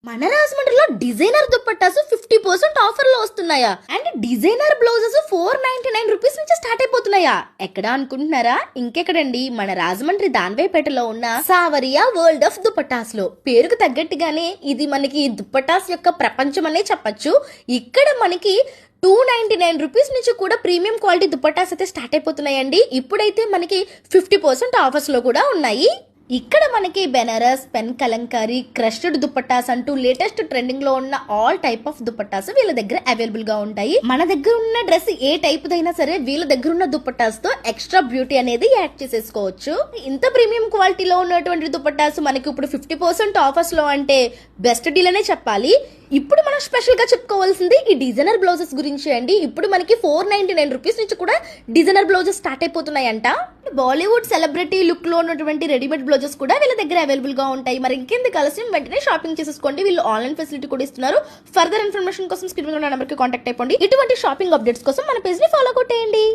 మన రాజమండ్రిలో designer dupattas 50% offer లో వస్తున్నాయా అండ్ డిజైనర్ బ్లౌజెస్ 499 రూపీస్ నుంచి స్టార్ట్ అయిపోతున్నాయా ఎక్కడ అనుకుంటున్నారా? ఇంకెక్కడండి, మన రాజమండ్రి దాన్వేపేటలో ఉన్న సావరియా వరల్డ్ ఆఫ్ దుప్పట్టాస్ లో. పేరుకు తగ్గట్టుగానే ఇది మనకి దుప్పట్టాస్ యొక్క ప్రపంచం అనే చెప్పచ్చు. ఇక్కడ మనకి 299 రూపీస్ నుంచి కూడా ప్రీమియం క్వాలిటీ దుప్పట్టాస్ అయితే స్టార్ట్ అయిపోతున్నాయండి. ఇప్పుడైతే మనకి 50% ఆఫర్స్ లో కూడా ఉన్నాయి. ఇక్కడ మనకి బెనారస్, పెన్ కలంకారీ, క్రష్డ్ దుప్పట్టాస్ అంటూ లేటెస్ట్ ట్రెండింగ్ లో ఉన్న ఆల్ టైప్ ఆఫ్ దుప్పట్టాస్ వీళ్ళ దగ్గర అవైలబుల్ గా ఉంటాయి. మన దగ్గర ఉన్న డ్రెస్ ఏ టైప్ దైనా సరే వీళ్ళ దగ్గర ఉన్న దుప్పట్టాస్ తో ఎక్స్ట్రా బ్యూటీ అనేది యాడ్ చేసేసుకోవచ్చు. ఇంత ప్రీమియం క్వాలిటీలో ఉన్నటువంటి దుప్పట్టాస్ మనకి ఇప్పుడు 50% ఆఫర్స్ లో అంటే బెస్ట్ డీల్ అనే చెప్పాలి. ఇప్పుడు మనం స్పెషల్ గా చెప్పుకోవాల్సింది ఈ డిజైనర్ బ్లౌజెస్ గురించి అండి. ఇప్పుడు మనకి 499 రూపీస్ నుంచి కూడా డిజైనర్ బ్లౌజెస్ స్టార్ట్ అయిపోతున్నాయంట. బాలీవుడ్ సెలబ్రిటీ లుక్ లో ఉన్నటువంటి రెడీమేడ్ బ్లౌజెస్ కూడా వీళ్ళ దగ్గర అవైలబుల్ గా ఉంటాయి. మరి ఇంకెందుకు కలిసి వెంటనే షాపింగ్ చేసేసుకోండి. వీళ్ళు ఆన్లైన్ ఫెసిలిటీ కూడా ఇస్తున్నారు. ఫర్దర్ ఇన్ఫర్మేషన్ కోసం స్క్రీన్ మీద ఉన్న నెంబర్ కి కాంటాక్ట్ అయిపోండి. ఇటువంటి షాపింగ్ అప్డేట్స్ కోసం మన పేజ్ ని ఫాలో కొట్టేయండి.